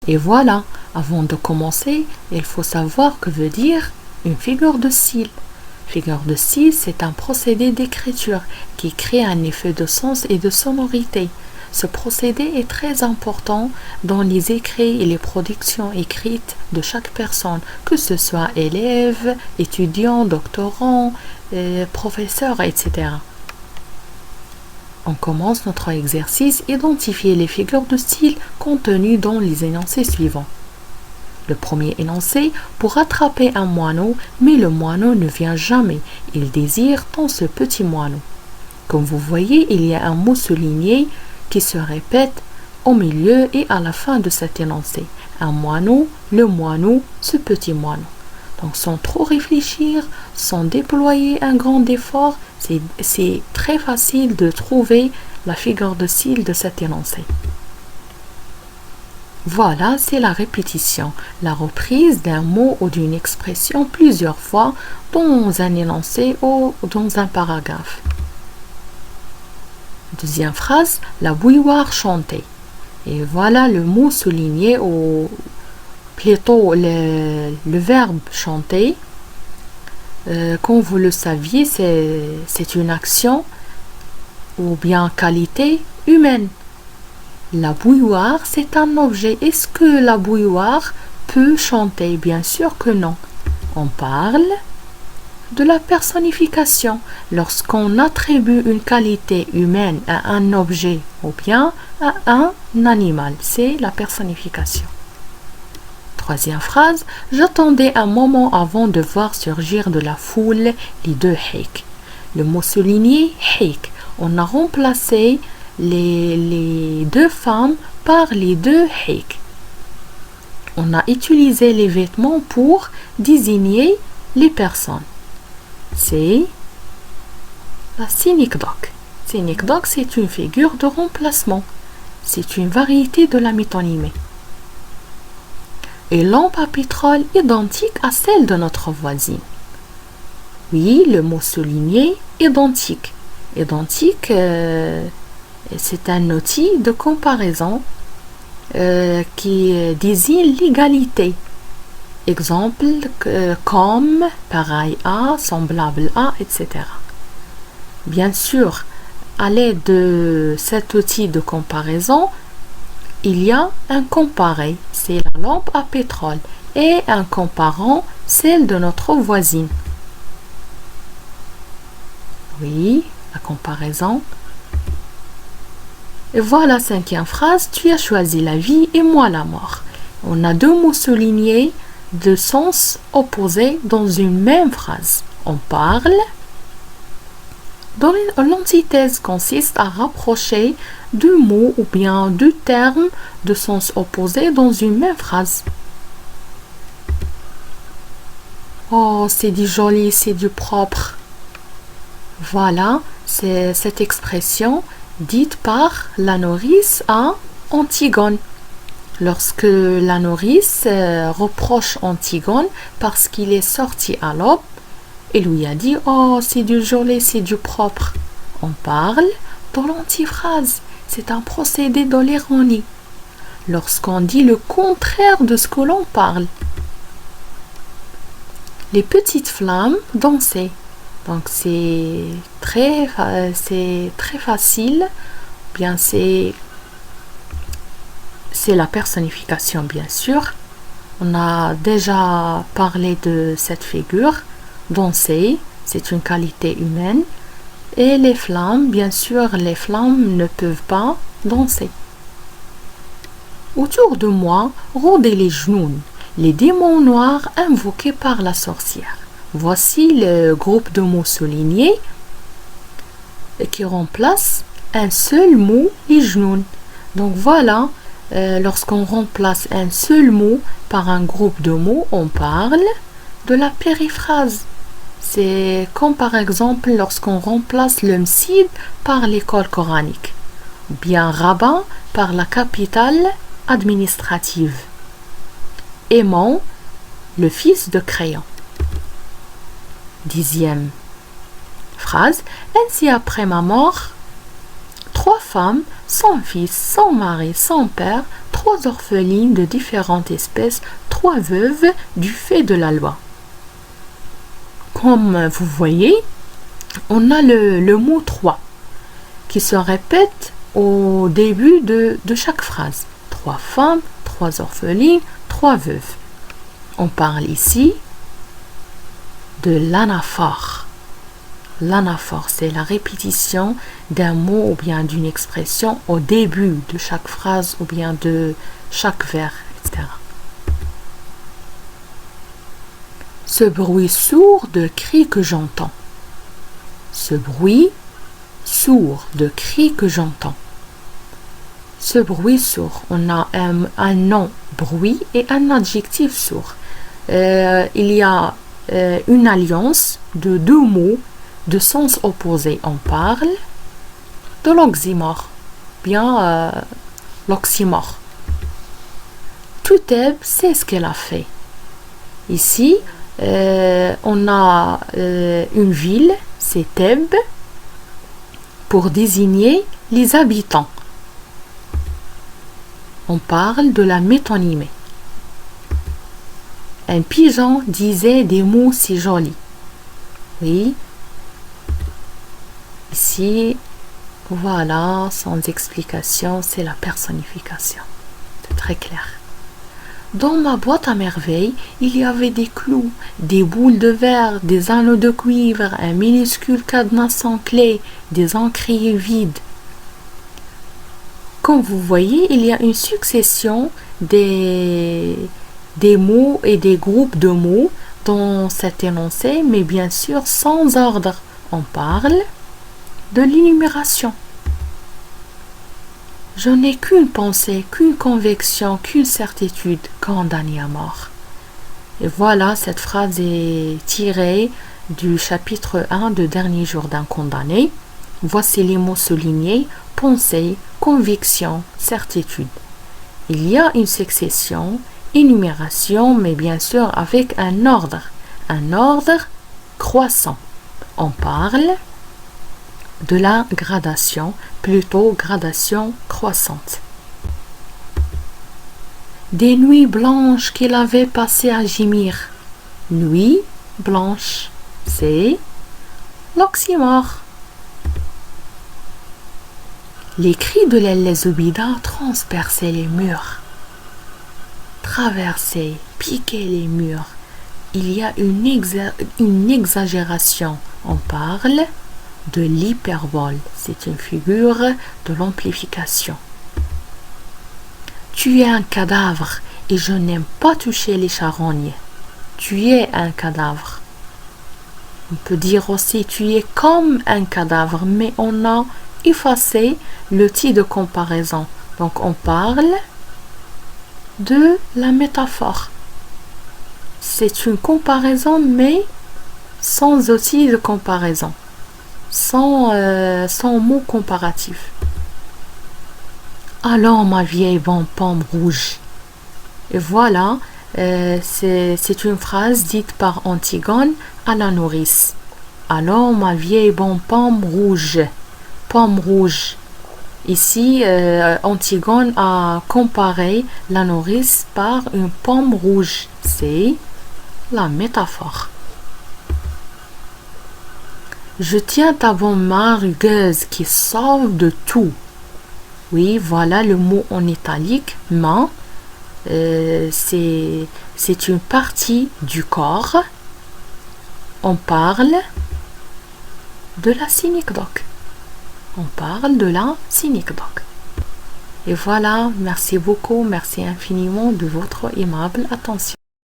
Et voilà, avant de commencer, il faut savoir que veut dire une figure de style. Figure de style, c'est un procédé d'écriture qui crée un effet de sens et de sonorité. Ce procédé est très important dans les écrits et les productions écrites de chaque personne, que ce soit élève, étudiant, doctorant, professeur, etc. On commence notre exercice, identifier les figures de style contenues dans les énoncés suivants. Le premier énoncé, pour attraper un moineau, mais le moineau ne vient jamais, il désire tant ce petit moineau. Comme vous voyez, il y a un mot souligné qui se répète au milieu et à la fin de cet énoncé. Un moineau, le moineau, ce petit moineau. Donc sans trop réfléchir, sans déployer un grand effort, c'est très facile de trouver la figure de style de cet énoncé. Voilà, c'est la répétition, la reprise d'un mot ou d'une expression plusieurs fois dans un énoncé ou dans un paragraphe. Deuxième phrase, la bouilloire chantait. Et voilà le mot souligné ou plutôt le verbe chanter. Comme vous le saviez, c'est une action ou bien qualité humaine. La bouilloire, c'est un objet. Est-ce que la bouilloire peut chanter? Bien sûr que non. On parle de la personnification. Lorsqu'on attribue une qualité humaine à un objet ou bien à un animal, c'est la personnification. Troisième phrase, j'attendais un moment avant de voir surgir de la foule les deux hik. Le mot souligné, hik. On a remplacé les deux femmes par les deux hik. On a utilisé les vêtements pour désigner les personnes. C'est la synecdoque. Synecdoque, c'est une figure de remplacement. C'est une variété de la métonymie. Et lampe à pétrole identique à celle de notre voisine. Oui, le mot souligné, identique. Identique, c'est un outil de comparaison qui désigne l'égalité. Exemple comme, pareil à, semblable à, etc. Bien sûr, à l'aide de cet outil de comparaison, il y a un comparé, c'est la lampe à pétrole, et un comparant, celle de notre voisine. Oui, la comparaison. Et voilà, cinquième phrase, tu as choisi la vie et moi la mort. On a deux mots soulignés de sens opposés dans une même phrase. On parle. Dans l'antithèse consiste à rapprocher deux mots ou bien deux termes de sens opposés dans une même phrase. Oh, c'est du joli, c'est du propre. Voilà, c'est cette expression dite par la nourrice à Antigone. Lorsque la nourrice reproche Antigone parce qu'il est sorti à l'aube, et lui a dit « Oh, c'est du joli, c'est du propre ». On parle dans l'antiphrase. C'est un procédé de l'ironie. Lorsqu'on dit le contraire de ce que l'on parle. Les petites flammes dansaient. Donc c'est très facile. Bien c'est la personnification, bien sûr. On a déjà parlé de cette figure. Danser, c'est une qualité humaine. Et les flammes, bien sûr, les flammes ne peuvent pas danser. Autour de moi, rôdaient les genoux, les démons noirs invoqués par la sorcière. Voici le groupe de mots soulignés qui remplace un seul mot, les genoux. Donc voilà, lorsqu'on remplace un seul mot par un groupe de mots, on parle de la périphrase. C'est comme par exemple lorsqu'on remplace le msid par l'école coranique, ou bien Rabat par la capitale administrative. Aimant, le fils de Crayon. Dixième phrase, ainsi après ma mort, trois femmes, sans fils, sans mari, sans père, 3 orphelines de différentes espèces, 3 veuves du fait de la loi. Comme vous voyez, on a le mot 3 qui se répète au début de chaque phrase. 3 femmes, 3 orphelines, 3 veuves. On parle ici de l'anaphore. L'anaphore, c'est la répétition d'un mot ou bien d'une expression au début de chaque phrase ou bien de chaque vers, etc. Ce bruit sourd de cris que j'entends. Ce bruit sourd de cris que j'entends. Ce bruit sourd, on a un nom bruit et un adjectif sourd. Il y a une alliance de 2 mots de sens opposé. On parle de l'oxymore, bien l'oxymore. Touteb sait ce qu'elle a fait. Ici, on a une ville, c'est Thèbes, pour désigner les habitants. On parle de la métonymie. Un pigeon disait des mots si jolis. Oui. Ici, voilà, sans explication, c'est la personnification. C'est très clair. Dans ma boîte à merveilles, il y avait des clous, des boules de verre, des anneaux de cuivre, un minuscule cadenas sans clé, des encriers vides. Comme vous voyez, il y a une succession des mots et des groupes de mots dans cet énoncé, mais bien sûr sans ordre. On parle de l'énumération. Je n'ai qu'une pensée, qu'une conviction, qu'une certitude, condamné à mort. Et voilà, cette phrase est tirée du chapitre 1 de Dernier jour d'un condamné. Voici les mots soulignés: pensée, conviction, certitude. Il y a une succession, énumération, mais bien sûr avec un ordre croissant. On parle de la gradation, plutôt gradation croissante. Des nuits blanches qu'il avait passées à gémir. Nuit blanche, c'est l'oxymore. Les cris de l'El Zoubida transperçaient les murs, traversaient, piquaient les murs. Il y a une exagération. On parle de l'hyperbole. C'est une figure de l'amplification. Tu es un cadavre et je n'aime pas toucher les charognes. Tu es un cadavre. On peut dire aussi tu es comme un cadavre, mais on a effacé le titre de comparaison. Donc on parle de la métaphore. C'est une comparaison, mais sans outil de comparaison, sans mot comparatif. Alors ma vieille bonne pomme rouge. Et voilà, c'est une phrase dite par Antigone à la nourrice. Alors ma vieille bonne pomme rouge. Pomme rouge. Ici, Antigone a comparé la nourrice par une pomme rouge. C'est la métaphore. Je tiens ta bonne main rugueuse qui sauve de tout. Oui, voilà le mot en italique, main. C'est une partie du corps. On parle de la synecdoque. On parle de la synecdoque. Et voilà, merci beaucoup, merci infiniment de votre aimable attention.